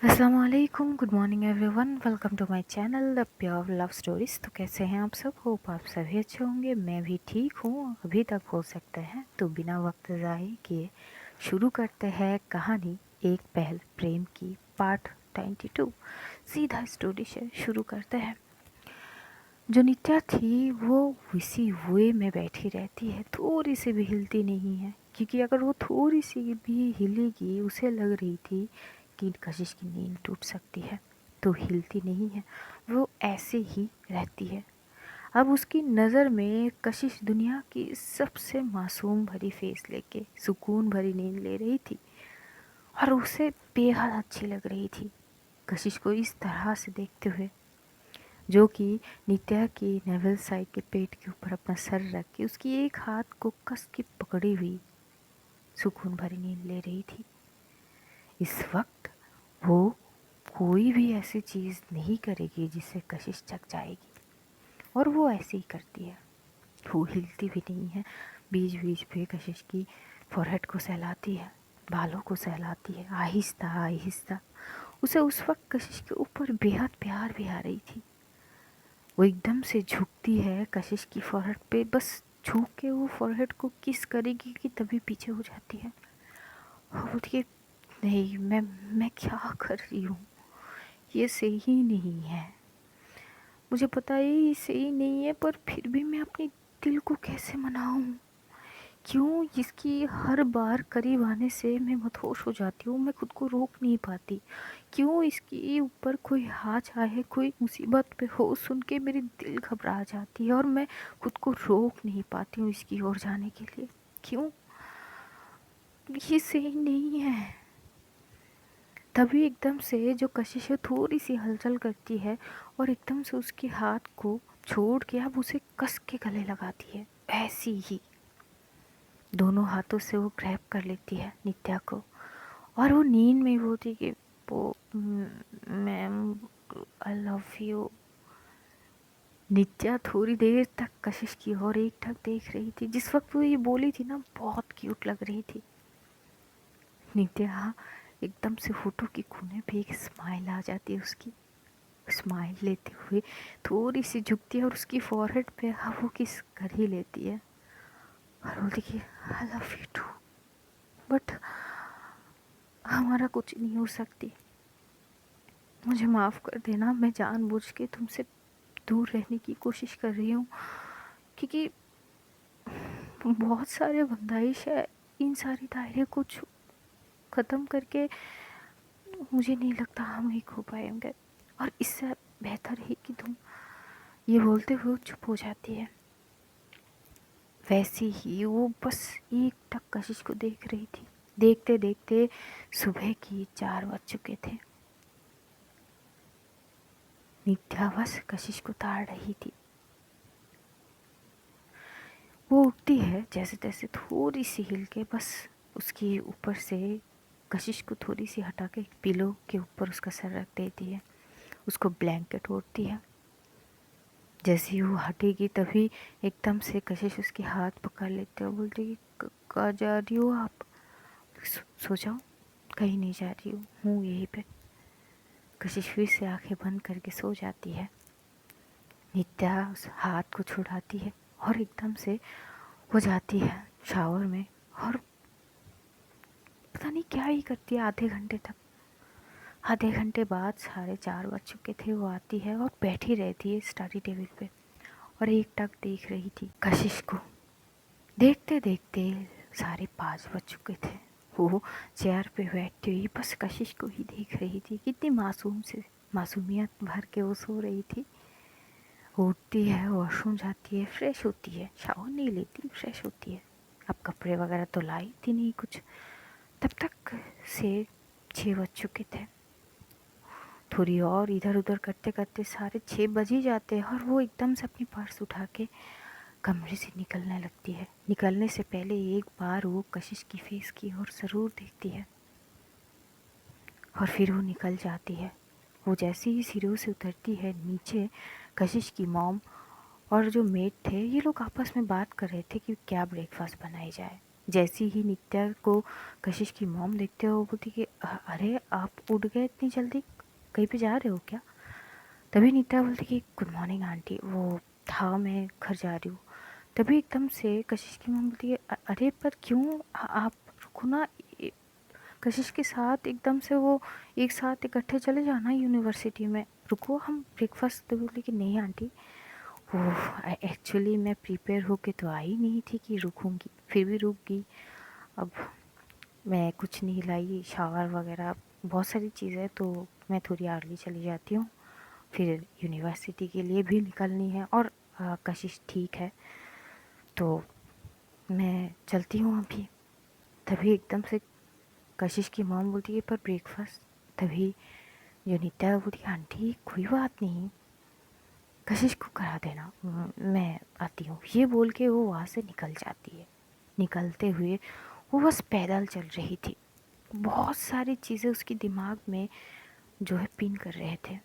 अस्सलाम वालेकुम, good morning everyone, welcome to my channel the pure love stories. तो कैसे हैं आप सब? होप आप सभी अच्छे होंगे। मैं भी ठीक हूँ, अभी तक हो सकते हैं। तो बिना वक्त ज़ाये किए शुरू करते हैं कहानी एक पहल प्रेम की पार्ट 22। सीधा स्टोरी से शुरू करते हैं। जो नित्या थी वो इसी वे में बैठी रहती है, थोड़ी सी भी हिलती नहीं है, क्योंकि अगर वो थोड़ी सी भी हिलेगी उसे लग रही थी कि कशिश की नींद टूट सकती है, तो हिलती नहीं है, वो ऐसे ही रहती है। अब उसकी नज़र में कशिश दुनिया की सबसे मासूम भरी फेस लेके सुकून भरी नींद ले रही थी और उसे बेहद अच्छी लग रही थी कशिश को इस तरह से देखते हुए, जो कि नित्या की नेवल साइड के पेट के ऊपर अपना सर रख के उसकी एक हाथ को कस के पकड़ी हुई सुकून भरी नींद ले रही थी। इस वक्त वो कोई भी ऐसी चीज़ नहीं करेगी जिससे कशिश जग जाएगी, और वो ऐसे ही करती है। वो हिलती भी नहीं है, बीच बीच पे कशिश की फोरहेड को सहलाती है, बालों को सहलाती है, आहिस्ता आहिस्ता। उसे उस वक्त कशिश के ऊपर बेहद प्यार भी आ रही थी। वो एकदम से झुकती है कशिश की फोरहेड पे, बस झुक के वो फोरहेड को किस करेगी कि तभी पीछे हो जाती है और बोलती है, नहीं, मैं क्या कर रही हूँ, ये सही नहीं है। मुझे पता है ये सही नहीं है, पर फिर भी मैं अपने दिल को कैसे मनाऊं? क्यों इसकी हर बार करीब आने से मैं मदहोश हो जाती हूँ, मैं खुद को रोक नहीं पाती। क्यों इसके ऊपर कोई हाथ चाहे, कोई मुसीबत पे हो सुन के मेरी दिल घबरा जाती है और मैं खुद को रोक नहीं पाती हूँ इसकी ओर जाने के लिए। क्यों? ये सही नहीं है। तभी एकदम से जो कशिश है थोड़ी सी हलचल करती है और एकदम से उसके हाथ को छोड़ के अब उसे कस के गले लगाती है। ऐसी ही दोनों हाथों से वो ग्रैब कर लेती है नित्या को और वो नींद में बोलती कि वो मैम, आई लव यू। नित्या थोड़ी देर तक कशिश की और एकटक देख रही थी। जिस वक्त वो ये बोली थी ना, बहुत क्यूट लग रही थी नित्या। एकदम से होठों की कोने पे एक स्माइल आ जाती है उसकी। स्माइल लेते हुए थोड़ी सी झुकती है और उसकी फॉरहेड पे वो किस कर ही लेती है और बोलती कि I love you too, but हमारा कुछ नहीं हो सकती। मुझे माफ़ कर देना, मैं जानबूझ के तुमसे दूर रहने की कोशिश कर रही हूँ, क्योंकि बहुत सारे बंदाइश है, इन सारी दायरे को ख़त्म करके मुझे नहीं लगता हम एक हो पाएंगे। और इससे बेहतर है कि तुम, ये बोलते हुए चुप हो जाती है। वैसे ही वो बस एक टक कशिश को देख रही थी। देखते देखते सुबह की 4 बज चुके थे। नित्या बस कशिश को ताड़ रही थी। वो उठती है जैसे तैसे, थोड़ी सी हिल के बस उसकी ऊपर से कशिश को थोड़ी सी हटा के पिलो के ऊपर उसका सर रख देती है, उसको ब्लैंकेट ओढ़ती है। जैसे ही वो हटेगी तभी एकदम से कशिश उसके हाथ पकड़ लेते और बोलती है, कहाँ जा रही हो आप? सो जाओ। कहीं नहीं जा रही हूँ यहीं पे। कशिश फिर से आंखें बंद करके सो जाती है। नित्या उस हाथ को छुड़ाती है और एकदम से हो जाती है शावर में और पता नहीं क्या ही करती है आधे घंटे तक। आधे घंटे बाद 4:30 बज चुके थे। वो आती है और बैठी रहती है स्टडी टेबल पे और एक टक देख रही थी कशिश को। देखते देखते 5:30 बज चुके थे। वो चेयर पे बैठी हुई बस कशिश को ही देख रही थी। कितनी मासूम से मासूमियत भर के वो सो रही थी। उठती है, वॉशरूम जाती है, फ्रेश होती है, शावर नहीं लेती, फ्रेश होती है। अब कपड़े वगैरह तो लाई थी नहीं कुछ। तब तक से 6 बज चुके थे। थोड़ी और इधर उधर करते करते 6:30 बज ही जाते हैं और वो एकदम से अपनी पर्स उठा के कमरे से निकलने लगती है। निकलने से पहले एक बार वो कशिश की फेस की ओर ज़रूर देखती है और फिर वो निकल जाती है। वो जैसे ही सीढ़ियों से उतरती है नीचे, कशिश की मॉम और जो मेड थे ये लोग आपस में बात कर रहे थे कि क्या ब्रेकफास्ट बनाई जाए। जैसी ही नित्या को कशिश की मॉम देखते हो, वो बोलती कि अरे आप उठ गए इतनी जल्दी, कहीं पे जा रहे हो क्या? तभी नित्या बोलती कि गुड मॉर्निंग आंटी, वो था मैं घर जा रही हूँ। तभी एकदम से कशिश की मॉम बोलती है अरे पर क्यों, आप रुको ना, कशिश के साथ एकदम से वो एक साथ इकट्ठे चले जाना यूनिवर्सिटी में, रुको हम ब्रेकफास्ट। तो बोली कि नहीं आंटी, वो एक्चुअली मैं प्रिपेयर होके तो आई नहीं थी कि रुकूंगी, फिर भी रुक गई। अब मैं कुछ नहीं लाई, शावर वगैरह बहुत सारी चीज़ें, तो मैं थोड़ी अर्ली चली जाती हूँ, फिर यूनिवर्सिटी के लिए भी निकलनी है और कशिश ठीक है तो मैं चलती हूँ अभी। तभी एकदम से कशिश की मॉम बोलती है पर ब्रेकफास्ट। तभी जो नित्या बोलती है आंटी कोई बात नहीं, कशिश को करा देना, मैं आती हूँ, ये बोल के वो वहाँ से निकल जाती है। निकलते हुए वो बस पैदल चल रही थी, बहुत सारी चीज़ें उसकी दिमाग में जो है पिन कर रहे थे।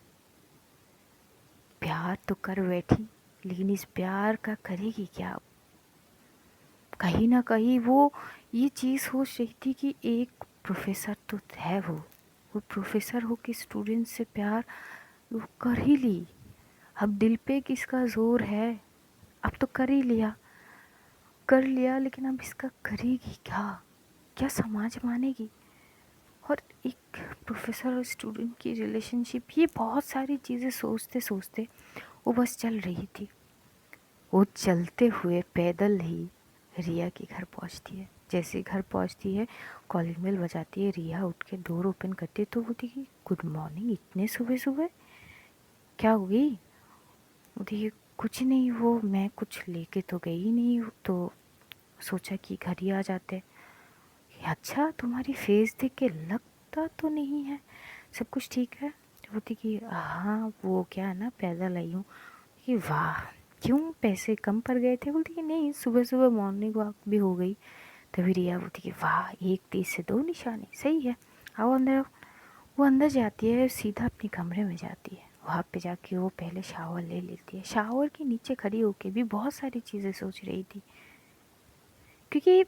प्यार तो कर बैठी, लेकिन इस प्यार का करेगी क्या? कहीं ना कहीं वो ये चीज़ सोच रही थी कि एक प्रोफेसर तो है, वो प्रोफेसर हो के स्टूडेंट से प्यार वो कर ही ली। अब दिल पे किसका जोर है, अब तो कर लिया, लेकिन अब इसका करेगी क्या? क्या समाज मानेगी? और एक प्रोफेसर और स्टूडेंट की रिलेशनशिप, ये बहुत सारी चीज़ें सोचते सोचते वो बस चल रही थी। वो चलते हुए पैदल ही रिया के घर पहुंचती है। जैसे घर पहुंचती है, कॉलिंग बेल बजाती है, रिया उठ के डोर ओपन करती है तो बोलती कि गुड मॉर्निंग, इतने सुबह सुबह क्या हुई? बोलती है कुछ नहीं, वो मैं कुछ लेके तो गई नहीं, तो सोचा कि घर ही आ जाते। अच्छा तुम्हारी फेस देख के लगता तो नहीं है सब कुछ ठीक है? तो बोलती कि हाँ वो क्या है ना, पैदल आई हूँ। कि वाह, क्यों पैसे कम पड़ गए थे? बोलती कि नहीं, सुबह सुबह मॉर्निंग वॉक भी हो गई। तभी रिया बोलती कि वाह, एक तीर से दो निशाने, सही है, आओ अंदर आओ। वो अंदर जाती है, सीधा अपने कमरे में जाती है। वहाँ पे जाके वो पहले शावर ले लेती है। शावर के नीचे खड़ी होके भी बहुत सारी चीज़ें सोच रही थी, क्योंकि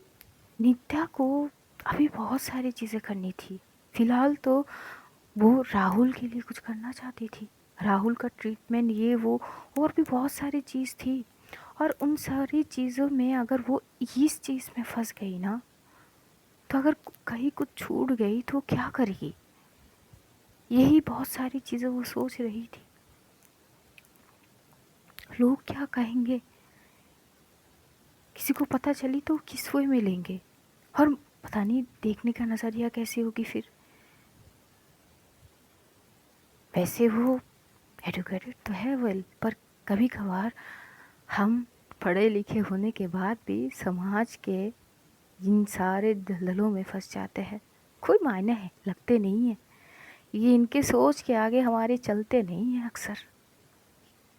नित्या को अभी बहुत सारी चीज़ें करनी थी। फ़िलहाल तो वो राहुल के लिए कुछ करना चाहती थी, राहुल का ट्रीटमेंट, ये वो, और भी बहुत सारी चीज़ थी। और उन सारी चीज़ों में अगर वो इस चीज़ में फंस गई ना, तो अगर कहीं कुछ छूट गई तो क्या करेगी? यही बहुत सारी चीज़ें वो सोच रही थी। लोग क्या कहेंगे, किसी को पता चली तो किस वे में लेंगे, और पता नहीं देखने का नज़रिया कैसी होगी फिर। वैसे वो एडुकेटेड तो है वेल, पर कभी कभार हम पढ़े लिखे होने के बाद भी समाज के इन सारे दलदलों में फंस जाते हैं। कोई मायने है लगते नहीं है, ये इनके सोच के आगे हमारे चलते नहीं हैं अक्सर।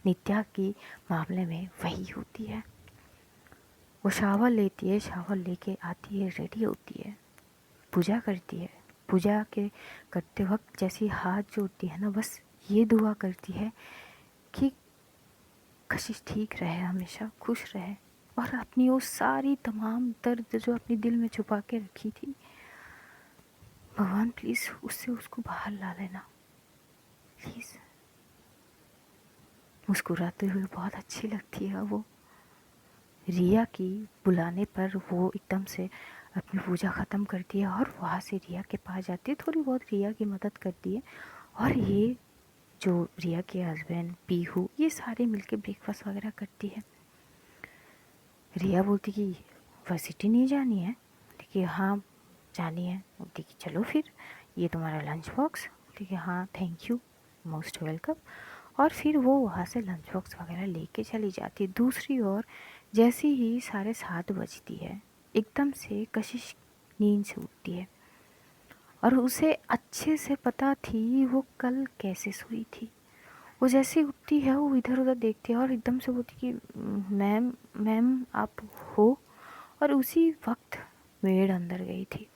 नित्या की मामले में वही होती है। वो शावर लेती है, शावर लेके आती है, रेडी होती है, पूजा करती है। पूजा के करते वक्त जैसी हाथ जोड़ती है ना, बस ये दुआ करती है कि कशिश ठीक रहे, हमेशा खुश रहे, और अपनी वो सारी तमाम दर्द जो अपने दिल में छुपा के रखी थी, भगवान प्लीज़ उससे उसको बाहर ला लेना प्लीज़। मुस्कुराते हुए बहुत अच्छी लगती है वो। रिया की बुलाने पर वो एकदम से अपनी पूजा ख़त्म करती है और वहाँ से रिया के पास जाती है, थोड़ी बहुत रिया की मदद करती है। और ये जो रिया के हस्बैंड पीहू, ये सारे मिलके ब्रेकफास्ट वगैरह करती है। रिया बोलती कि यूनिवर्सिटी नहीं जानी है? बोलती कि हाँ जानी है। बोलती कि चलो फिर, ये तुम्हारा लंच बॉक्स। बोलती कि हाँ थैंक यू, मोस्ट वेलकम। और फिर वो वहाँ से लंच बॉक्स वगैरह लेके चली जाती है। दूसरी ओर जैसे ही 7:30 बजती है, एकदम से कशिश नींद से उठती है, और उसे अच्छे से पता थी वो कल कैसे सोई थी। वो जैसे ही उठती है वो इधर उधर देखती है और एकदम से बोलती कि मैम, मैम आप हो? और उसी वक्त मेड अंदर गई थी।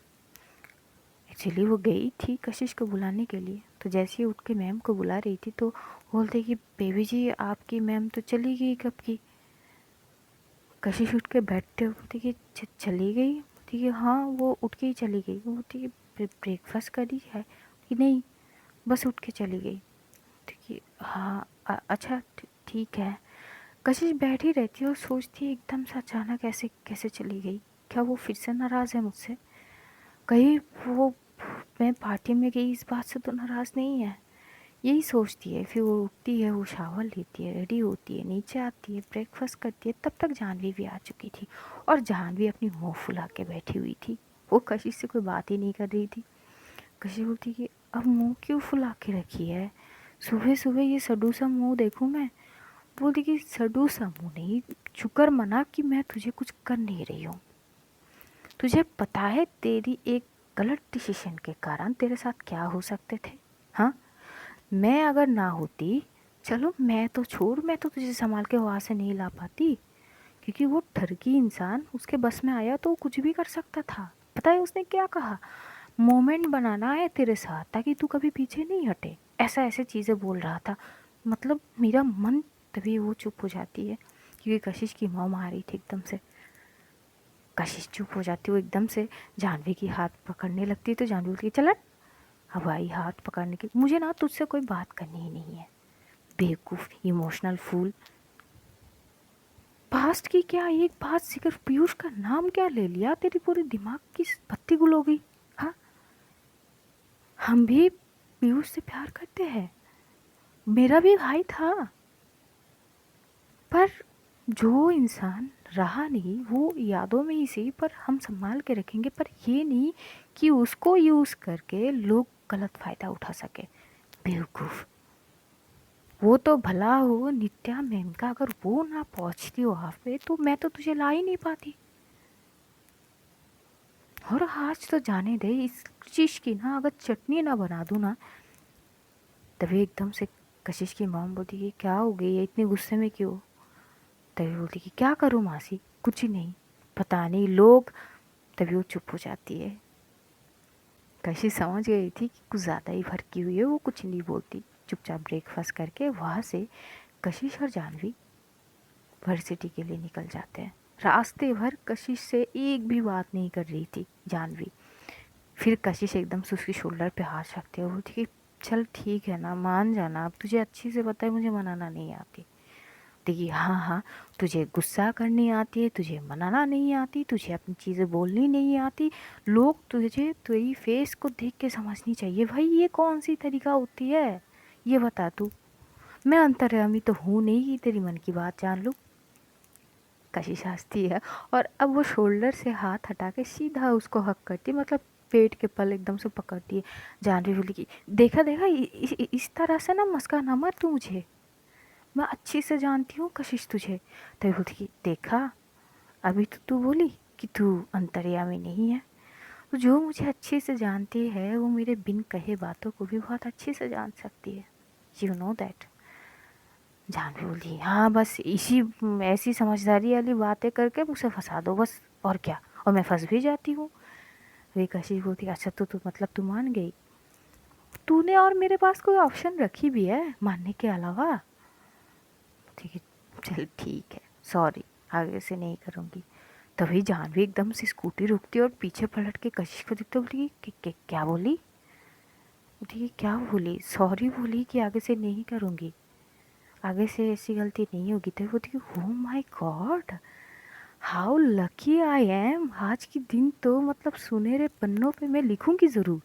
एक्चुअली वो गई थी कशिश को बुलाने के लिए, तो जैसे ही उठ के मैम को बुला रही थी तो बोलते कि बेबी जी आपकी मैम तो चली गई कब की। कशिश उठ के बैठते बोलती कि चली गई? बोलती बोलती कि हाँ वो उठ के ही चली गई। वो बोलती कि ब्रेकफास्ट करी है कि नहीं, बस उठ के चली गई। ठीक है, हाँ अच्छा ठीक है। कशिश बैठी रहती है और सोचती है एकदम से अचानक ऐसे कैसे चली गई, क्या वो फिर से नाराज़ है मुझसे, कहीं वो मैं पार्टी में गई इस बात से तो नाराज़ नहीं है। यही सोचती है। फिर वो उठती है, वो शावर लेती है, रेडी होती है, नीचे आती है, ब्रेकफास्ट करती है। तब तक जानवी भी आ चुकी थी और जानवी अपनी मुँह फुला के बैठी हुई थी। वो कशिश से कोई बात ही नहीं कर रही थी। कशिश बोलती कि अब मुँह क्यों फुला के रखी है, सुबह सुबह ये सडू सा मुँह देखूँ मैं। बोलती कि सडू सा मुँह नहीं, शुक्र मना कि मैं तुझे कुछ कर नहीं रही हूँ। तुझे पता है तेरी एक गलत डिसीजन के कारण तेरे साथ क्या हो सकते थे। हाँ, मैं अगर ना होती, चलो मैं तो छोड़, मैं तो तुझे संभाल के वहाँ से नहीं ला पाती, क्योंकि वो ठरकी इंसान उसके बस में आया तो वो कुछ भी कर सकता था। पता है उसने क्या कहा, मोमेंट बनाना है तेरे साथ ताकि तू कभी पीछे नहीं हटे, ऐसा ऐसे चीज़ें बोल रहा था। मतलब मेरा मन, तभी वो चुप हो जाती है क्योंकि कशिश की मॉम आ रही थी एकदम से। कशिश चुप हो जाती, वो एकदम से जानवी की हाथ पकड़ने लगती है तो जानवी बोलती है चल हट। अब आई हाथ पकड़ने की, मुझे ना तुझसे कोई बात करनी ही नहीं है, बेवकूफ़ इमोशनल फूल। पास्ट की क्या एक बात, सिर्फ पीयूष का नाम क्या ले लिया, तेरी पूरी दिमाग की बत्ती गुल हो गई। हाँ, हम भी पीयूष से प्यार करते हैं, मेरा भी भाई था, पर जो इंसान रहा नहीं वो यादों में ही सही, पर हम संभाल के रखेंगे, पर ये नहीं कि उसको यूज़ करके लोग गलत फ़ायदा उठा सके। बेवकूफ़। वो तो भला हो नित्या मैम का, अगर वो ना पहुंचती वहाँ पे तो मैं तो तुझे ला ही नहीं पाती। और आज तो जाने दे, इस चीज़ की ना अगर चटनी ना बना दूँ ना। तभी एकदम से कशिश की मॉम बोलती कि क्या हो गई है, इतने गुस्से में क्यों। तभी बोलती कि क्या करूँ मासी, कुछ ही नहीं, पता नहीं लोग। तभी वो चुप हो जाती है। कशिश समझ गई थी कि कुछ ज़्यादा ही भड़की हुई है, वो कुछ नहीं बोलती। चुपचाप ब्रेकफास्ट करके वहाँ से कशिश और जानवी वर्सिटी के लिए निकल जाते हैं। रास्ते भर कशिश से एक भी बात नहीं कर रही थी जानवी। फिर कशिश एकदम से उसकी शोल्डर पे हाथ रखते हुए बोलती कि चल ठीक है ना, मान जाना, अब तुझे अच्छी से पता है मुझे मनाना नहीं आती। देखिए हाँ हाँ, तुझे गुस्सा करनी आती है, तुझे मनाना नहीं आती, तुझे अपनी चीज़ें बोलनी नहीं आती, लोग तुझे तेरी फेस को देख के समझनी चाहिए। भाई ये कौन सी तरीका होती है, ये बता तू। मैं अंतर्यामी तो हूँ नहीं कि तेरी मन की बात जान लूँ। कशिश हंसती है और अब वो शोल्डर से हाथ हटा के सीधा उसको हक करती है, मतलब पेट के पल एकदम से पकड़ती है। जानवी बोली कि देखा देखा, इस तरह से ना मस्का ना मार तू मुझे, मैं अच्छी से जानती हूँ कशिश तुझे। तभी बोलती कि देखा, अभी तो तू बोली कि तू अंतर्यामी नहीं है, तो जो मुझे अच्छे से जानती है वो मेरे बिन कहे बातों को भी बहुत अच्छे से जान सकती है। You know that. जानवी बोली हाँ, बस इसी ऐसी समझदारी वाली बातें करके मुझसे फंसा दो बस, और क्या, और मैं फंस भी जाती हूँ। वे कशिश बोलती अच्छा तो मतलब तू मान गई, तूने और मेरे पास कोई ऑप्शन रखी भी है मानने के अलावा। ठीक है, चल ठीक है, सॉरी, आगे से नहीं करूँगी। तभी जानवी एकदम से स्कूटी रुकती और पीछे पलट के कशिश को देखते बोली कि क्या बोली। ठीक है, क्या बोली, सॉरी बोली कि आगे से नहीं करूँगी, आगे से ऐसी गलती नहीं होगी। तो बोलती oh my God, how lucky I am, आज के दिन तो मतलब सुनहरे पन्नों पे मैं लिखूंगी ज़रूर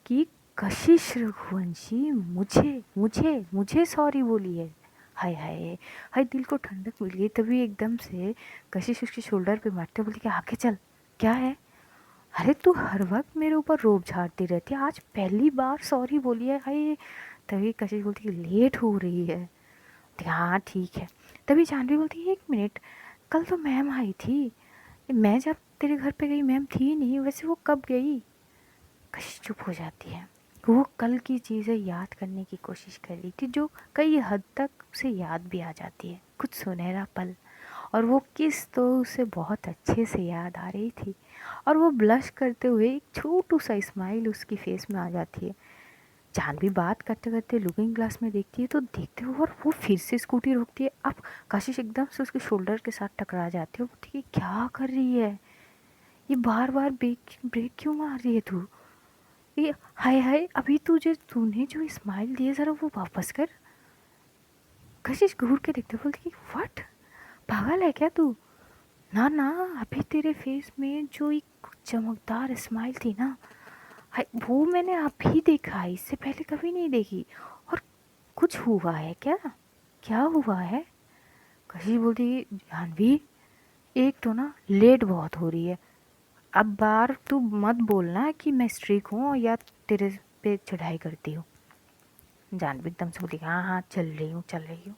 कि कशिश रघुवंशी मुझे मुझे मुझे सॉरी बोली है। हाय हाय हाय, दिल को ठंडक मिल गई। तभी एकदम से कशिश उसके शोल्डर पे बैठते बोली कि आगे चल, क्या है, अरे तू हर वक्त मेरे ऊपर रोब झाड़ती रहती है, आज पहली बार सॉरी बोली है। हाय। तभी कशिश बोलती कि लेट हो रही है। हाँ ठीक है। तभी जानवी बोलती है एक मिनट, कल तो मैम आई थी, मैं जब तेरे घर पे गई मैम थी नहीं, वैसे वो कब गई। कशिश चुप हो जाती है। वो कल की चीज़ें याद करने की कोशिश कर रही थी जो कई हद तक उसे याद भी आ जाती है, कुछ सुनहरा पल, और वो किस तो उसे बहुत अच्छे से याद आ रही थी। और वो ब्लश करते हुए एक छोटू सा स्माइल उसकी फेस में आ जाती है। जानवी बात करते करते लुकिंग ग्लास में देखती है तो देखते हुए और वो फिर से स्कूटी रोकती है। अब कशिश एकदम से उसके शोल्डर के साथ टकरा जाती है। वो बोलती है क्या कर रही है, ये बार बार ब्रेक ब्रेक क्यों मार रही है तू? ये हाय हाय, अभी तूने जो स्माइल दिए ज़रा वो वापस कर। कशिश घूर के देखते बोलती कि व्हाट, पागल है क्या तू? ना ना, अभी तेरे फेस में जो एक चमकदार स्माइल थी ना, हाय वो मैंने अभी देखा है, इससे पहले कभी नहीं देखी। और कुछ हुआ है क्या? क्या हुआ है? कशिश बोलती जानवी, एक तो ना लेट बहुत हो रही है, अब बार तू मत बोलना कि मैं स्ट्रिक हूँ या तेरे पे चढ़ाई करती हूँ। जानवी एकदम से बोली हाँ हाँ चल रही हूँ चल रही हूँ।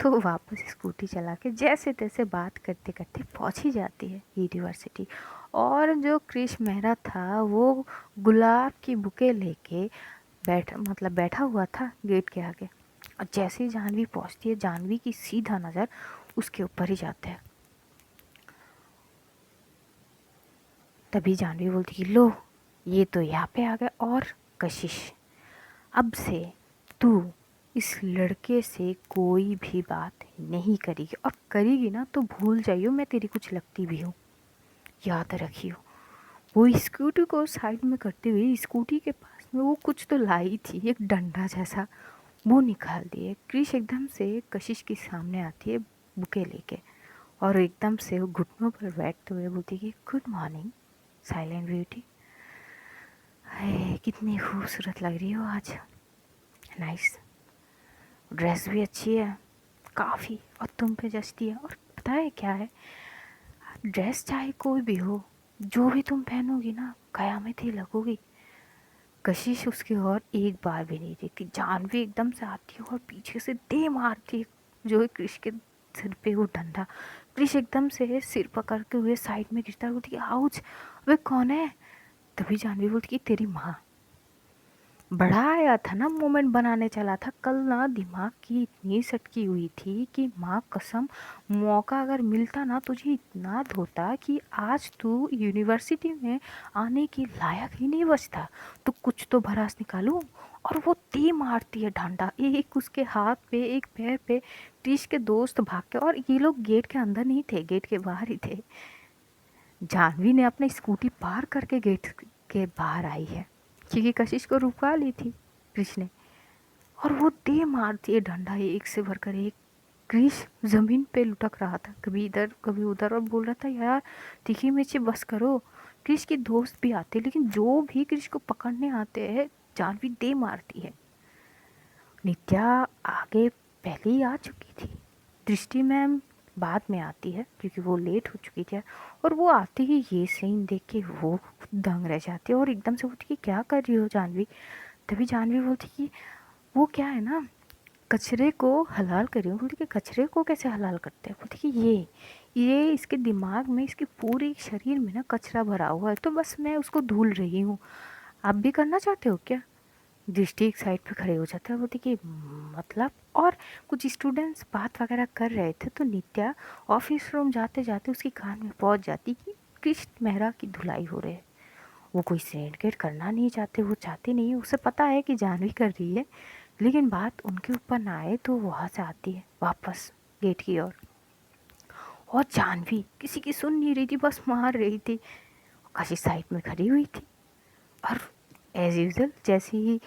तो वापस स्कूटी चला के जैसे तैसे बात करते करते पहुँच ही जाती है यूनिवर्सिटी। और जो क्रिश मेहरा था वो गुलाब की बुके लेके बैठा हुआ था गेट के आगे। और जैसे ही जानवी पहुँचती है, जानवी की सीधा नज़र उसके ऊपर ही जाता है। तभी जानवी बोलती कि लो, ये तो यहाँ पे आ गया। और कशिश, अब से तू इस लड़के से कोई भी बात नहीं करेगी, और करेगी ना तो भूल जाइयो मैं तेरी कुछ लगती भी हूँ, याद रखियो। वो स्कूटी को साइड में करते हुए स्कूटी के पास में वो कुछ तो लाई थी, एक डंडा जैसा, वो निकाल दिए। क्रिश एकदम से कशिश के सामने आती है बुके लेके, और एकदम से वो घुटनों पर बैठते हुए बोलती कि गुड मॉर्निंग साइलेंट ब्यूटी। हाय कितनी खूबसूरत लग रही हो आज, नाइस, ड्रेस भी अच्छी है काफ़ी, और तुम पे जचती है। और पता है क्या है, ड्रेस चाहे कोई भी हो, जो भी तुम पहनोगी ना कयामत ही लगोगी। कशिश उसकी ओर एक बार भी नहीं देखती। जानवी एकदम से आती है और पीछे से दे मारती है जो है क्रिश के सिर पे वो डंडा। क्रिश एकदम से सिर पकड़ के हुए साइड में गिरता है, बोलती आउच, वे कौन है? तभी जानवी बोलती कि तेरी माँ। बड़ा आया था ना, मोमेंट बनाने चला था कल ना, दिमाग की इतनी सटकी हुई थी कि माँ कसम, मौका अगर मिलता ना तुझे इतना धोता कि आज तू यूनिवर्सिटी में आने की लायक ही नहीं बचता। तो कुछ तो भरास निकालूं। और वो ती मारती है डंडा, एक उसके हाथ पे एक पैर पे। क्रिश के दोस्त भाग के, और ये लोग गेट के अंदर नहीं थे, गेट के बाहर ही थे। जानवी ने अपनी स्कूटी पार करके गेट के बाहर आई है, क्योंकि कशिश को रुका ली थी क्रिश ने। और वो दे मारती है डंडा एक से भरकर एक। क्रिश जमीन पे लुटक रहा था, कभी इधर कभी उधर, और बोल रहा था यार तीखी मिर्ची बस करो। क्रिश के दोस्त भी आते, लेकिन जो भी क्रिश को पकड़ने आते हैं जानवी दे मारती है। नित्या आगे पहले ही आ चुकी थी, दृष्टि मैम बाद में आती है क्योंकि वो लेट हो चुकी थी। और वो आते ही ये सीन देख के वो दंग रह जाती है और एकदम से बोलती कि क्या कर रही हो जानवी? तभी जानवी बोलती कि वो क्या है ना, कचरे को हलाल कर रही हूँ। बोलती कि कचरे को कैसे हलाल करते हैं? बोलती कि ये इसके दिमाग में, इसके पूरे शरीर में ना कचरा भरा हुआ है, तो बस मैं उसको धुल रही हूँ। आप भी करना चाहते हो क्या? दृष्टि एक साइड पे खड़े हो जाते हैं, बोलती कि मतलब। और कुछ स्टूडेंट्स बात वगैरह कर रहे थे, तो नित्या ऑफिस रूम जाते जाते उसकी कान में पहुंच जाती कि कृष्ण मेहरा की धुलाई हो रही है। वो कोई सिंडिकेट करना नहीं चाहते, वो चाहती नहीं है, उसे पता है कि जानवी कर रही है, लेकिन बात उनके ऊपर ना आए तो वहाँ से आती है वापस गेट की ओर। और जानवी किसी की सुन नहीं रही थी, बस मार रही थी। काशी साइड में खड़ी हुई थी, और एज यूजल जैसे ही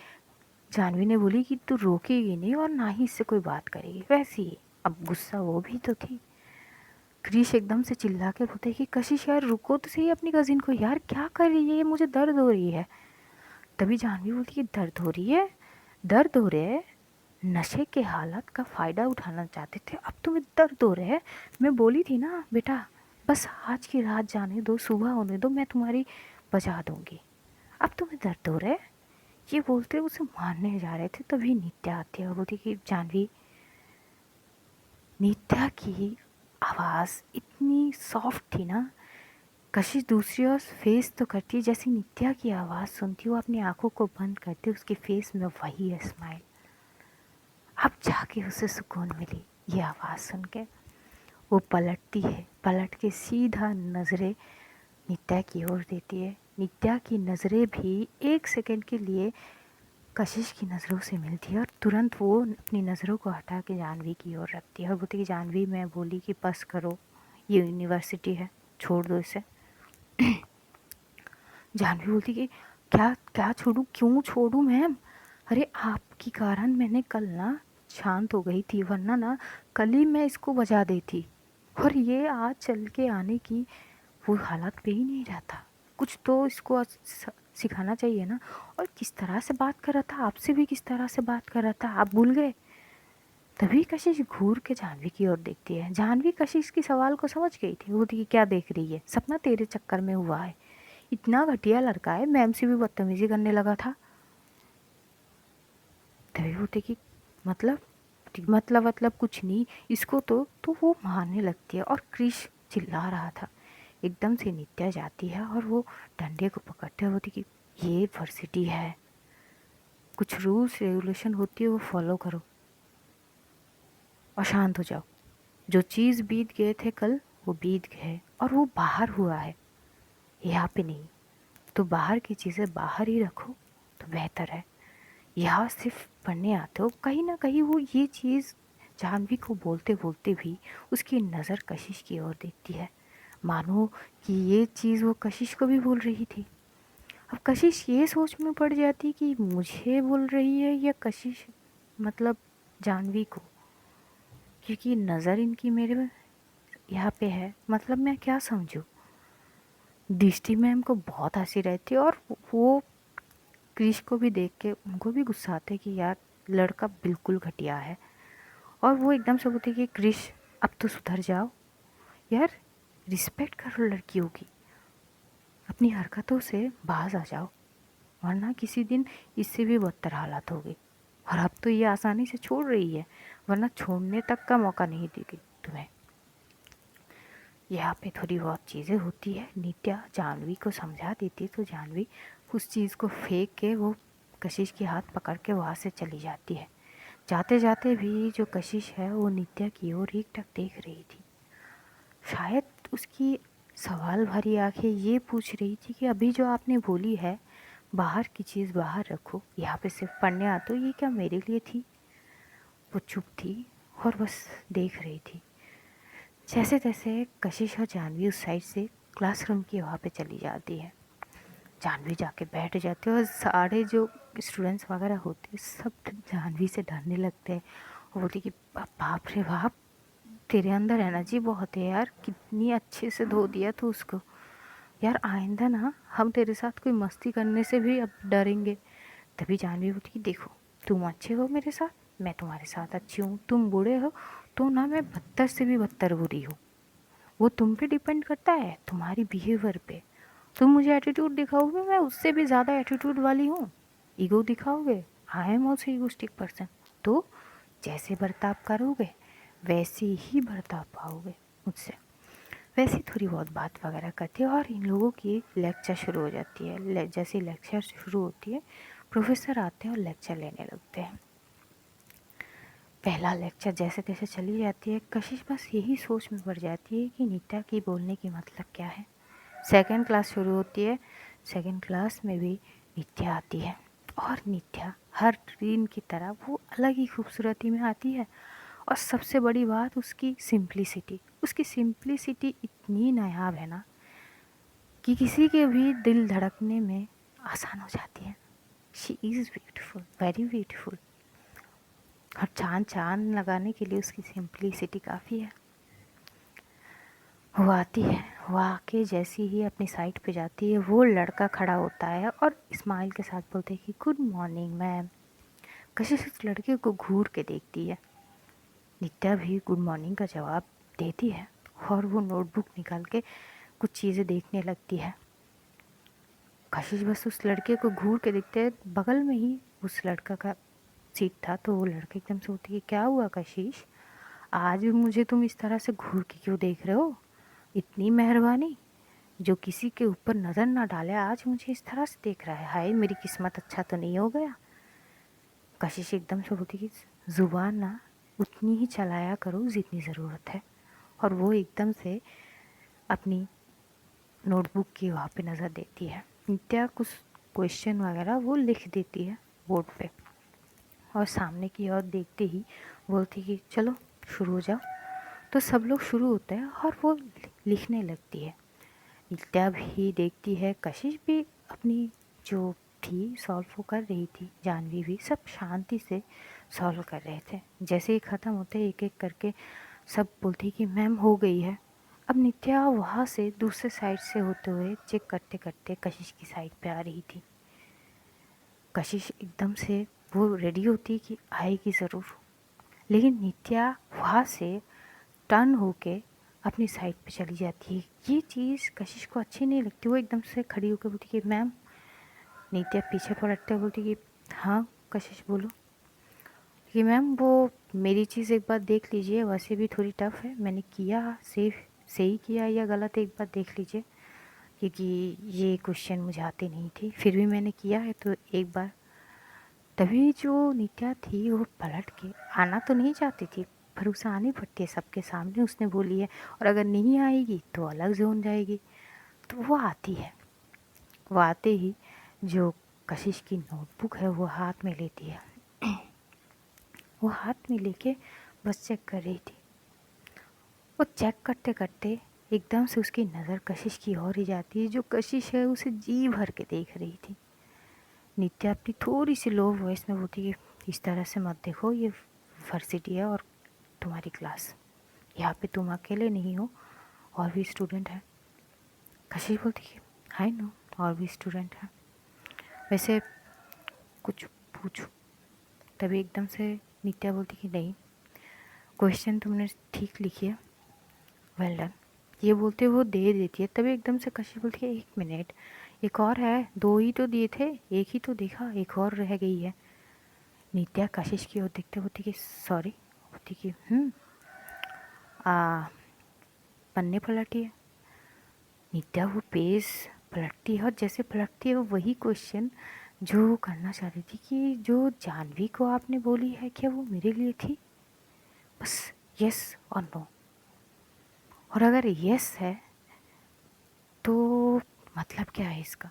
जानवी ने बोली कि तू रोकेगी नहीं और ना ही इससे कोई बात करेगी, वैसे ही अब गुस्सा वो भी तो थी। क्रिश एकदम से चिल्ला के बोलते कि कशिश यार रुको तो सही अपनी कजिन को, यार क्या कर रही है, ये मुझे दर्द हो रही है। तभी जानवी बोलती कि दर्द हो रही है, दर्द हो रहे है, नशे के हालत का फ़ायदा उठाना चाहते थे, अब तुम्हें दर्द हो रहा है। मैं बोली थी ना बेटा, बस आज की रात जाने दो, सुबह होने दो, मैं तुम्हारी बचा दूंगी, अब तुम्हें दर्द हो रहा है। ये बोलते उसे मारने जा रहे थे, तभी नित्या आती है और बोलती कि जानवी। नित्या की आवाज़ इतनी सॉफ्ट थी ना, कशिश दूसरी ओर फेस तो करती है, जैसी नित्या की आवाज़ सुनती वो अपनी आंखों को बंद करती, उसके फेस में वही है स्माइल। अब जाके उसे सुकून मिली ये आवाज़ सुन के। वो पलटती है, पलट के सीधा नज़रें नित्या की ओर देती है। नित्या की नज़रें भी एक सेकंड के लिए कशिश की नज़रों से मिलती है, और तुरंत वो अपनी नज़रों को हटा के जानवी की ओर रखती है और बोलती कि जानवी मैं बोली कि बस करो, ये यूनिवर्सिटी है, छोड़ दो इसे। जानवी बोलती कि क्या क्या छोड़ूं, क्यों छोड़ूं मैम? अरे आपके कारण मैंने कल ना शांत हो गई थी, वरना ना कल ही मैं इसको बजा देती। और ये आज चल के आने की वो हालात पे ही नहीं रहता। कुछ तो इसको सिखाना चाहिए ना। और किस तरह से बात कर रहा था आपसे, भी किस तरह से बात कर रहा था, आप भूल गए? तभी कशिश घूर के जानवी की ओर देखती है। जानवी कशिश की सवाल को समझ गई थी। वो थी कि क्या देख रही है, सपना तेरे चक्कर में हुआ है। इतना घटिया लड़का है, मैम से भी बदतमीजी करने लगा था। तभी वो थी कि मतलब मतलब कुछ नहीं इसको तो वो मारने लगती है। और क्रिश चिल्ला रहा था। एकदम से नित्या जाती है और वो डंडे को पकड़ते होती कि ये यूनिवर्सिटी है, कुछ रूल्स रेगुलेशन होती है वो फॉलो करो और शांत हो जाओ। जो चीज़ बीत गए थे कल वो बीत गए और वो बाहर हुआ है, यहाँ पे नहीं। तो बाहर की चीज़ें बाहर ही रखो तो बेहतर है। यहाँ सिर्फ पढ़ने आते हो। कहीं ना कहीं वो ये चीज़ जाह्नवी को बोलते बोलते भी उसकी नज़र कशिश की ओर देखती है, मानो कि ये चीज़ वो कशिश को भी बोल रही थी। अब कशिश ये सोच में पड़ जाती कि मुझे बोल रही है या कशिश मतलब जाह्नवी को, क्योंकि नज़र इनकी मेरे यहाँ पे है। मतलब मैं क्या समझूँ? दृष्टि मैम को बहुत हंसी रहती है और वो क्रिश को भी देख के उनको भी गुस्सा आता है कि यार लड़का बिल्कुल घटिया है। और वो एकदम से बोलती है कि क्रिश अब तो सुधर जाओ यार, रिस्पेक्ट करो लड़कियों की, अपनी हरकतों से बाज आ जाओ, वरना किसी दिन इससे भी बदतर हालात होगी। और अब तो ये आसानी से छोड़ रही है, वरना छोड़ने तक का मौका नहीं देगी तुम्हें। यहाँ पे थोड़ी बहुत चीज़ें होती है। नित्या जाह्नवी को समझा देती तो जाह्नवी उस चीज़ को फेंक के वो कशिश के हाथ पकड़ के वहाँ से चली जाती है। जाते जाते भी जो कशिश है वो नित्या की ओर एकटक देख रही थी। शायद उसकी सवाल भरी आंखें ये पूछ रही थी कि अभी जो आपने बोली है बाहर की चीज़ बाहर रखो, यहाँ पे सिर्फ पढ़ने आते हो, ये क्या मेरे लिए थी? वो चुप थी और बस देख रही थी। जैसे तैसे कशिश और जाह्नवी उस साइड से क्लासरूम की वहाँ पे चली जाती है। जाह्नवी जाके बैठ जाती है और सारे जो स्टूडेंट्स वगैरह होते हैं सब जाह्नवी से डरने लगते हैं। वो बोलती कि बाप रे बाप, तेरे अंदर एनर्जी बहुत है यार, कितनी अच्छे से धो दिया तू उसको। यार आइंदा ना हम तेरे साथ कोई मस्ती करने से भी अब डरेंगे। तभी जाह्नवी बोलती कि देखो तुम अच्छे हो मेरे साथ, मैं तुम्हारे साथ अच्छी हूँ। तुम बुरे हो तो ना मैं बदतर से भी बदतर बुरी हूँ। वो तुम पे डिपेंड करता है, तुम्हारी बिहेवियर पे। तुम मुझे एटीट्यूड दिखाओगे, मैं उससे भी ज़्यादा एटीट्यूड वाली हूँ। ईगो दिखाओगे, I am also egoistic person. तो जैसे बर्ताव करोगे वैसे ही बर्ताव पाओगे मुझसे। वैसे थोड़ी बहुत बात वगैरह करती है और इन लोगों की लेक्चर शुरू हो जाती है। जैसे लेक्चर शुरू होती है प्रोफेसर आते हैं और लेक्चर लेने लगते हैं। पहला लेक्चर जैसे तैसे चली जाती है। कशिश बस यही सोच में पड़ जाती है कि नित्या की बोलने की मतलब क्या है। सेकंड क्लास शुरू होती है। सेकंड क्लास में भी नित्या आती है और नित्या हर दिन की तरह वो अलग ही खूबसूरती में आती है। और सबसे बड़ी बात उसकी सिंप्लिसिटी। उसकी सिंप्लिसिटी इतनी नायाब है ना कि किसी के भी दिल धड़कने में आसान हो जाती है। She is beautiful, very beautiful. और चाँद लगाने के लिए उसकी सिंप्लिसिटी काफ़ी है। वो आती है, वो आके जैसी ही अपनी साइट पे जाती है वो लड़का खड़ा होता है और स्माइल के साथ बोलते हैं कि गुड मॉर्निंग मैम। कशिश उस लड़के को घूर के देखती है। नित्या भी गुड मॉर्निंग का जवाब देती है और वो नोटबुक निकाल के कुछ चीज़ें देखने लगती है। कशिश बस उस लड़के को घूर के देखते है। बगल में ही उस लड़का का सीट था। तो वो लड़के एकदम से होती है, क्या हुआ कशिश, आज भी मुझे तुम इस तरह से घूर के क्यों देख रहे हो? इतनी मेहरबानी, जो किसी के ऊपर नज़र ना डाले आज मुझे इस तरह से देख रहा है। हाय मेरी किस्मत अच्छा तो नहीं हो गया। कशिश एकदम से बोलती कि ज़ुबान ना उतनी ही चलाया करो जितनी ज़रूरत है। और वो एकदम से अपनी नोटबुक की वहाँ पे नज़र देती है। नित्या कुछ क्वेश्चन वगैरह वो लिख देती है बोर्ड पे और सामने की ओर देखते ही बोलती कि चलो शुरू हो जाओ। तो सब लोग शुरू होते हैं और वो लिखने लगती है। नित्या भी देखती है, कशिश भी अपनी जो थी सॉल्व वो कर रही थी, जानवी भी, सब शांति से सॉल्व कर रहे थे। जैसे ही ख़त्म होते एक एक करके सब बोलती कि मैम हो गई है। अब नित्या वहाँ से दूसरे साइड से होते हुए चेक करते करते कशिश की साइड पे आ रही थी। कशिश एकदम से वो रेडी होती कि आएगी ज़रूर, लेकिन नित्या वहाँ से टर्न होके अपनी साइड पे चली जाती है। ये चीज़ कशिश को अच्छी नहीं लगती। वो एकदम से खड़ी होकर बोलती कि मैम। नित्या पीछे पलटते हुए बोलती कि हाँ कशिश बोलो। कि मैम वो मेरी चीज़ एक बार देख लीजिए, वैसे भी थोड़ी टफ है, मैंने किया सही किया या गलत एक बार देख लीजिए, क्योंकि ये क्वेश्चन मुझे आती नहीं थी, फिर भी मैंने किया है तो एक बार। तभी जो नित्या थी वो पलट के आना तो नहीं चाहती थी, पर उसे आनी पड़ती है, सबके सामने उसने बोली है, और अगर नहीं आएगी तो अलग जोन जाएगी। तो वो आती है। वो आते ही जो कशिश की नोटबुक है वो हाथ में लेती है। वो हाथ में लेके बस चेक कर रही थी। वो चेक करते करते एकदम से उसकी नज़र कशिश की ओर ही जाती है। जो कशिश है उसे जी भर के देख रही थी। नित्या अपनी थोड़ी सी लो वॉइस में बोलती है इस तरह से मत देखो, ये यूनिवर्सिटी है और तुम्हारी क्लास, यहाँ पे तुम अकेले नहीं हो, और भी स्टूडेंट हैं। कशिश बोलती है आई नो, और भी स्टूडेंट हैं, वैसे कुछ पूछो। तभी एकदम से नित्या बोलती कि नहीं, क्वेश्चन तुमने ठीक लिखी है, वेल डन। ये बोलते वो दे देती है। तभी एकदम से कशिश बोलती है एक मिनट, एक और है, दो ही तो दिए थे, एक ही तो देखा, एक और रह गई है। नित्या कशिश की ओर देखते बोलती कि सॉरी, बोलती कि पन्ने पलटी है। नित्या वो पेज पलटती है, और जैसे पलटती है वो वही क्वेश्चन जो वो करना चाह रही थी कि जो जानवी को आपने बोली है क्या वो मेरे लिए थी, बस यस और नो। और अगर यस है तो मतलब क्या है इसका।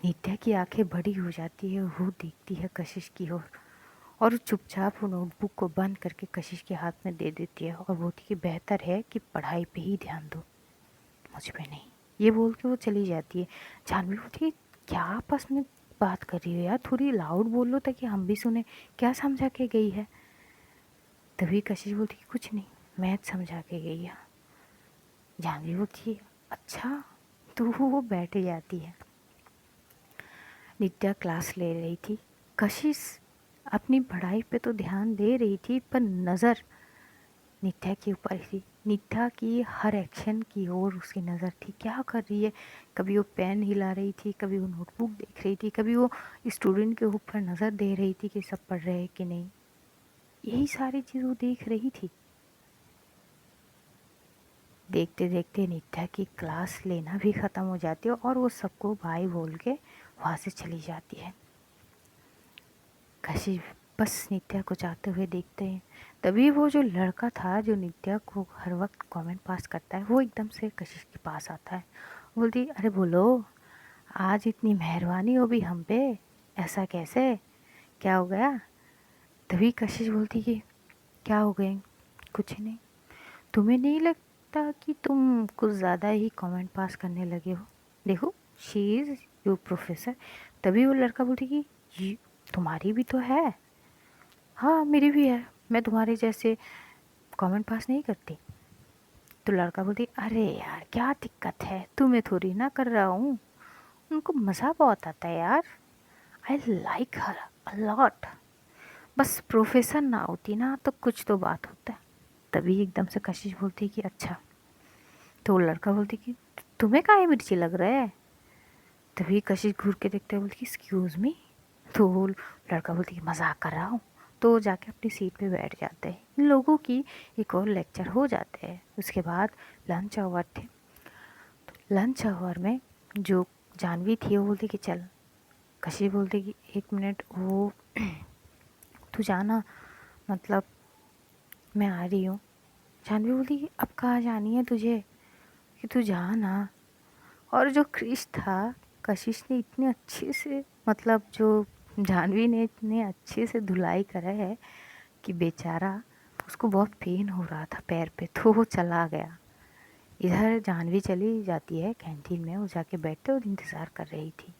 नित्या की आंखें बड़ी हो जाती है, वो देखती है कशिश की ओर, और चुपचाप वो नोटबुक को बंद करके कशिश के हाथ में दे देती है, और बोलती कि बेहतर है कि पढ़ाई पे ही ध्यान दो, मुझ पे नहीं। ये बोल के वो चली जाती है। जानवी बोलती है क्या आपस में बात कर रही हो यार, थोड़ी लाउड बोलो ताकि हम भी सुने, क्या समझा के गई है। तभी कशिश बोलती कि कुछ नहीं, मैथ समझा के गई है। जानवी बोलती है अच्छा, तो वो बैठ जाती है। नित्या क्लास ले रही थी। कशिश अपनी पढ़ाई पे तो ध्यान दे रही थी, पर नज़र नित्या के ऊपर थी। नित्या की हर एक्शन की ओर उसकी नज़र थी, क्या कर रही है। कभी वो पेन हिला रही थी, कभी वो नोटबुक देख रही थी, कभी वो स्टूडेंट के ऊपर नज़र दे रही थी कि सब पढ़ रहे हैं कि नहीं। यही सारी चीज़ वो देख रही थी। देखते देखते नित्या की क्लास लेना भी ख़त्म हो जाती है, और वो सबको बाय बोल के वहाँ से चली जाती है। कशिश बस नित्या को जाते हुए देखते हैं। तभी वो जो लड़का था जो नित्या को हर वक्त कमेंट पास करता है, वो एकदम से कशिश के पास आता है। बोलती अरे बोलो, आज इतनी मेहरबानी हो भी हम पे, ऐसा कैसे, क्या हो गया। तभी कशिश बोलती कि क्या हो गए, कुछ नहीं। तुम्हें नहीं लगता कि तुम कुछ ज़्यादा ही कमेंट पास करने लगे हो, देखो शी इज़ योर प्रोफेसर। तभी वो लड़का बोलती कि तुम्हारी भी तो है। हाँ मेरी भी है, मैं तुम्हारे जैसे कमेंट पास नहीं करती। तो लड़का बोलती अरे यार क्या दिक्कत है, तुम्हें थोड़ी ना कर रहा हूँ, उनको मज़ा बहुत आता है यार, I like her a lot, बस प्रोफेसर ना होती ना तो कुछ तो बात होता है। तभी एकदम से कशिश बोलती कि अच्छा। तो वो लड़का बोलती कि तुम्हें काहे मिर्ची लग रहा है। तभी कशिश घूर के देखते हुए बोलती एक्सक्यूज़ मी। तो वो लड़का बोलती कि मजाक कर रहा हूँ। तो जाके अपनी सीट पे बैठ जाते हैं। इन लोगों की एक और लेक्चर हो जाते हैं। उसके बाद लंच आवर थे। तो लंच आवर में जो जानवी थी वो बोलती कि चल, कशिश बोलती कि एक मिनट, वो तू जाना, मतलब मैं आ रही हूँ। जानवी बोलती कि अब कहाँ जानी है तुझे, कि तू जा ना। और जो क्रिश था, कशिश ने इतने अच्छे से, मतलब जो जानवी ने इतने अच्छे से धुलाई करा है कि बेचारा उसको बहुत पेन हो रहा था पैर पे, तो वो चला गया। इधर जाह्नवी चली जाती है कैंटीन में, वो जाके बैठते और इंतज़ार कर रही थी।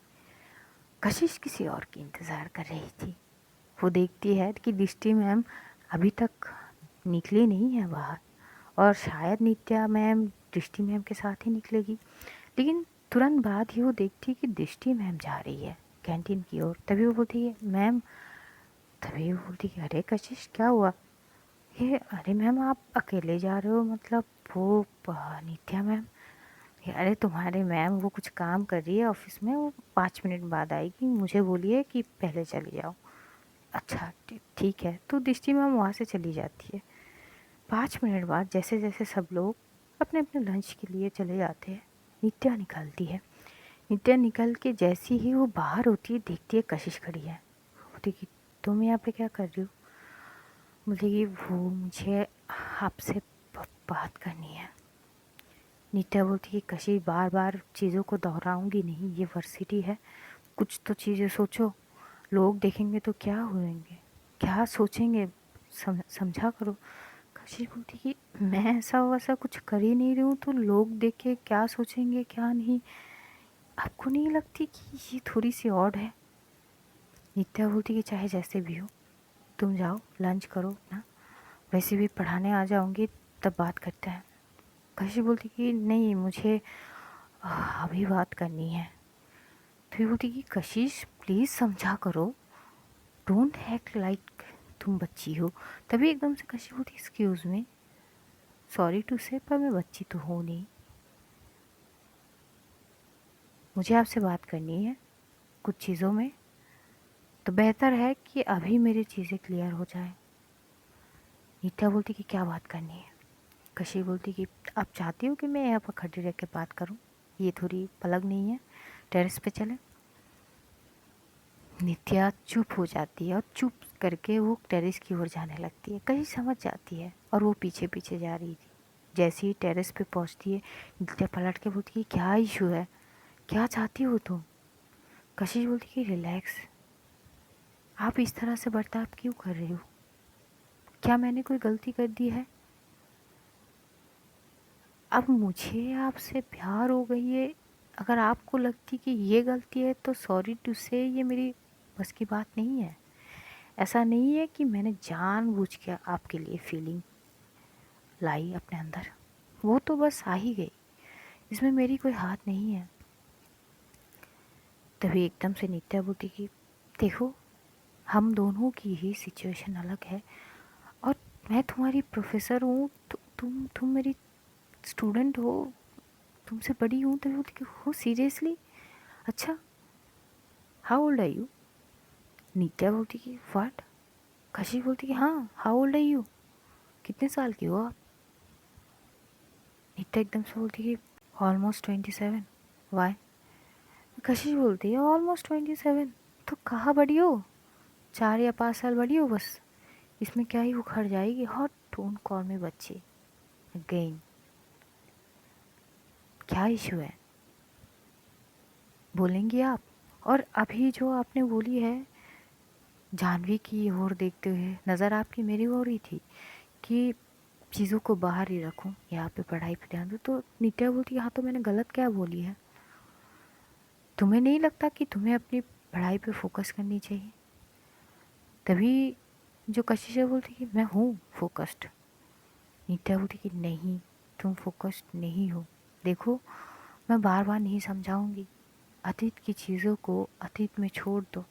कशिश किसी और की इंतज़ार कर रही थी। वो देखती है कि दृष्टि मैम अभी तक निकली नहीं है बाहर, और शायद नित्या मैम दृष्टि मैम के साथ ही निकलेगी। लेकिन तुरंत बाद ही वो देखती है कि दृष्टि मैम जा रही है कैंटीन की ओर। तभी वो बोलती है मैम, तभी वो बोलती है अरे कशिश क्या हुआ? ये अरे मैम आप अकेले जा रहे हो, मतलब वो नित्या मैम, अरे तुम्हारे मैम वो कुछ काम कर रही है ऑफिस में, वो 5 मिनट बाद आएगी, मुझे बोलिए कि पहले चली जाओ। अच्छा ठीक है। तो दृष्टि मैम वहाँ से चली जाती है। 5 मिनट बाद जैसे जैसे सब लोग अपने अपने लंच के लिए चले जाते हैं, नित्या निकलती है। नित्या निकल के जैसी ही वो बाहर होती है, देखती है कशिश खड़ी है। बोलती कि तुम यहाँ पे क्या कर रही हो? बोलती कि वो मुझे आपसे बात करनी है। नित्या बोलती कि कशिश बार बार चीज़ों को दोहराऊंगी नहीं, ये वर्सिटी है, कुछ तो चीज़ें सोचो, लोग देखेंगे तो क्या होंगे, क्या सोचेंगे, समझा करो। कशिश बोलती कि मैं ऐसा वैसा कुछ कर ही नहीं रही हूँ, तो लोग देख के क्या सोचेंगे क्या नहीं, आपको नहीं लगती कि ये थोड़ी सी ऑड है? नित्या बोलती कि चाहे जैसे भी हो, तुम जाओ लंच करो ना, वैसे भी पढ़ाने आ जाऊंगी, तब बात करते हैं। कशिश बोलती कि नहीं, मुझे अभी बात करनी है। तो ये बोलती कि कशिश प्लीज़ समझा करो, डोंट एक्ट लाइक तुम बच्ची हो। तभी एकदम से कशिश बोलती एक्सक्यूज़ मी, सॉरी टू से, पर मैं बच्ची तो हूँ नहीं, मुझे आपसे बात करनी है कुछ चीज़ों में, तो बेहतर है कि अभी मेरी चीज़ें क्लियर हो जाए। नित्या बोलती कि क्या बात करनी है? कशिश बोलती कि आप चाहती हो कि मैं यहाँ पर खड़ी रह के बात करूँ, ये थोड़ी पलग नहीं है, टेरेस पे चले। नित्या चुप हो जाती है और चुप करके वो टेरेस की ओर जाने लगती है। कहीं समझ जाती है और वो पीछे पीछे जा रही थी। जैसे ही टेरेस पे पहुंचती है, नित्या पलट के बोलती है क्या इशू है, क्या चाहती हो तुम? कशिश बोलती कि रिलैक्स, आप इस तरह से बर्ताव क्यों कर रही हो? क्या मैंने कोई गलती कर दी है? अब मुझे आपसे प्यार हो गई है, अगर आपको लगती कि ये गलती है तो सॉरी टू से, ये मेरी बस की बात नहीं है। ऐसा नहीं है कि मैंने जानबूझ के आपके लिए फीलिंग लाई अपने अंदर, वो तो बस आ ही गई, इसमें मेरी कोई हाथ नहीं है। तभी एकदम से नित्या बोलती कि देखो, हम दोनों की ही सिचुएशन अलग है, और मैं तुम्हारी प्रोफेसर हूँ, तुम मेरी स्टूडेंट हो, तुमसे बड़ी हूँ। तो बोलती कि हो सीरियसली, अच्छा हाउ ओल्ड आर यू? नित्या बोलती कि व्हाट? कशिश बोलती कि हाँ, हाउ ओल्ड आर यू, कितने साल की हो आप? नित्या एकदम से बोलती कि ऑलमोस्ट 27। वाई? कशिश बोलती है ऑलमोस्ट 27, तो कहाँ बड़ी हो, 4 या 5 साल बड़ी हो बस, इसमें क्या ही उखड़ जाएगी। हॉट, डोंट कॉल मी बच्ची अगेन, क्या इशू है, बोलेंगी आप? और अभी जो आपने बोली है जाह्नवी की ओर देखते हुए, नज़र आपकी मेरी ओर ही थी कि चीज़ों को बाहर ही रखूं, यहाँ पे पढ़ाई पे ध्यान दूँ। तो नित्या बोलती हाँ, तो मैंने गलत क्या बोली है? तुम्हें नहीं लगता कि तुम्हें अपनी पढ़ाई पे फोकस करनी चाहिए? तभी जो कशिश है बोलती कि मैं हूँ फोकस्ड। नित्या बोलती कि नहीं, तुम फोकस्ड नहीं हो। देखो, मैं बार बार नहीं समझाऊंगी, अतीत की चीज़ों को अतीत में छोड़ दो,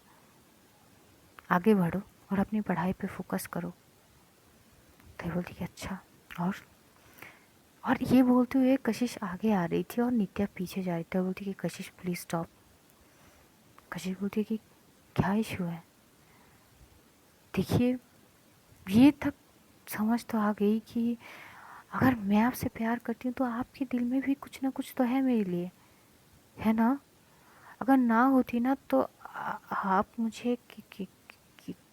आगे बढ़ो और अपनी पढ़ाई पे फोकस करो। तो बोलती कि अच्छा। और और ये बोलते हुए कशिश आगे आ रही थी और नित्या पीछे जा रही थी। बोलती कि कशिश प्लीज़ स्टॉप। कशिश बोलती कि क्या इशू है? देखिए, ये तक समझ तो आ गई कि अगर मैं आपसे प्यार करती हूँ तो आपके दिल में भी कुछ ना कुछ तो है मेरे लिए, है ना? अगर ना होती ना तो आप मुझे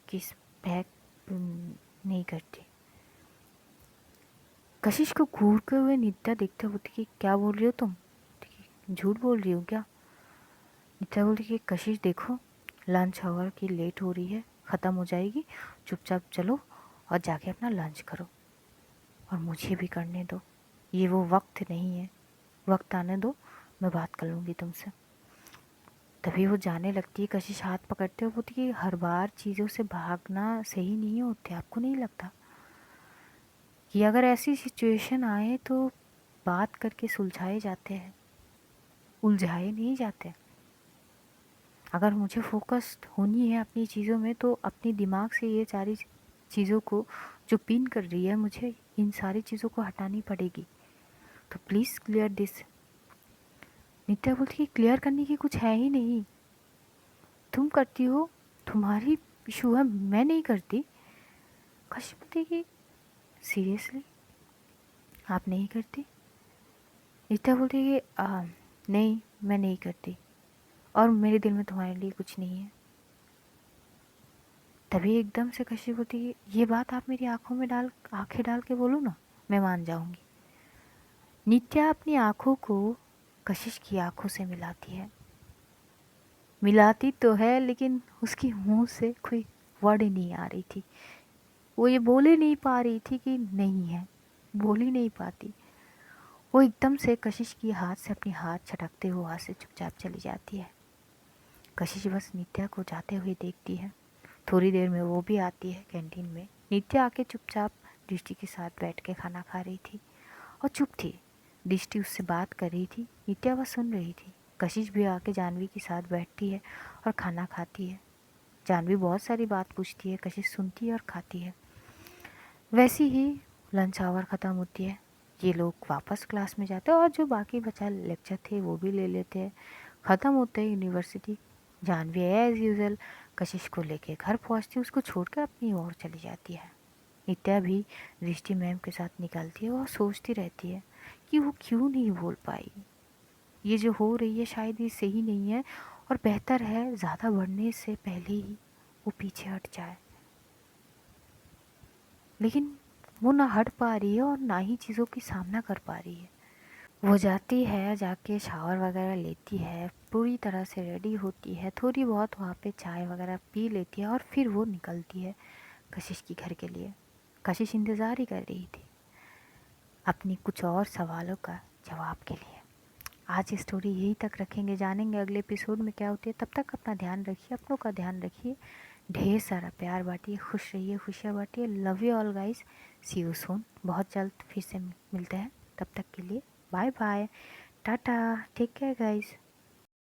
किस बैग नहीं करती। कशिश को घूरते हुए नित्या देखते बोलती कि क्या बोल रही हो तुम? झूठ बोल रही हो क्या? नित्या बोलती कि कशिश देखो, लंच आवर की लेट हो रही है, ख़त्म हो जाएगी, चुपचाप चलो और जाके अपना लंच करो, और मुझे भी करने दो। ये वो वक्त नहीं है, वक्त आने दो, मैं बात कर लूँगी तुमसे। तभी वो जाने लगती है। कशिश हाथ पकड़ते हुए बोलती कि हर बार चीज़ों से भागना सही नहीं होते, आपको नहीं लगता कि अगर ऐसी सिचुएशन आए तो बात करके सुलझाए जाते हैं, उलझाए नहीं जाते। अगर मुझे फोकस्ड होनी है अपनी चीज़ों में तो अपने दिमाग से ये सारी चीज़ों को जो पिन कर रही है, मुझे इन सारी चीज़ों को हटानी पड़ेगी। तो प्लीज़ क्लियर दिस। नित्या बोलती कि क्लियर करने की कुछ है ही नहीं, तुम करती हो, तुम्हारी इशू है, मैं नहीं करती। कश्यप बोलती कि सीरियसली आप नहीं करती? नित्या बोलती कि नहीं, मैं नहीं करती, और मेरे दिल में तुम्हारे लिए कुछ नहीं है। तभी एकदम से कश्यप बोलती कि ये बात आप मेरी आंखें डाल के बोलो ना, मैं मान जाऊंगी। नित्या अपनी आंखों को कशिश की आंखों से मिलाती है। मिलाती तो है लेकिन उसकी मुंह से कोई वर्ड नहीं आ रही थी। वो ये बोल ही नहीं पा रही थी कि नहीं है, बोल ही नहीं पाती। वो एकदम से कशिश की हाथ से अपनी हाथ छटकते हुए वहाँ से चुपचाप चली जाती है। कशिश बस नित्या को जाते हुए देखती है। थोड़ी देर में वो भी आती है कैंटीन में। नित्या आके चुपचाप दृष्टि के साथ बैठ के खाना खा रही थी और चुप थी। दृष्टि उससे बात कर रही थी, नित्या बस सुन रही थी। कशिश भी आके जानवी के साथ बैठती है और खाना खाती है। जानवी बहुत सारी बात पूछती है, कशिश सुनती है और खाती है। वैसी ही लंच आवर ख़त्म होती है। ये लोग वापस क्लास में जाते हैं और जो बाकी बचा लेक्चर थे वो भी ले लेते हैं। ख़त्म होता है यूनिवर्सिटी। जानवी एज यूज़ुअल कशिश को लेके घर पहुंचती है, उसको छोड़कर अपनी ओर चली जाती है। नित्या भी दृष्टि मैम के साथ निकलती है और सोचती रहती है कि वो क्यों नहीं बोल पाई। ये जो हो रही है शायद ये सही नहीं है और बेहतर है ज़्यादा बढ़ने से पहले ही वो पीछे हट जाए। लेकिन वो ना हट पा रही है और ना ही चीज़ों की सामना कर पा रही है। वो जाती है, जाके शावर वगैरह लेती है, पूरी तरह से रेडी होती है, थोड़ी बहुत वहाँ पे चाय वगैरह पी लेती है और फिर वो निकलती है कशिश की घर के लिए। कशिश इंतज़ार ही कर रही थी अपनी कुछ और सवालों का जवाब के लिए। आज की स्टोरी यहीं तक रखेंगे, जानेंगे अगले एपिसोड में क्या होती है। तब तक अपना ध्यान रखिए, अपनों का ध्यान रखिए, ढेर सारा प्यार बांटिए, खुश रहिए, खुशियाँ बांटिए। Love you all guys, see you soon. बहुत जल्द फिर से मिलते हैं, तब तक के लिए bye bye, tata, take care guys.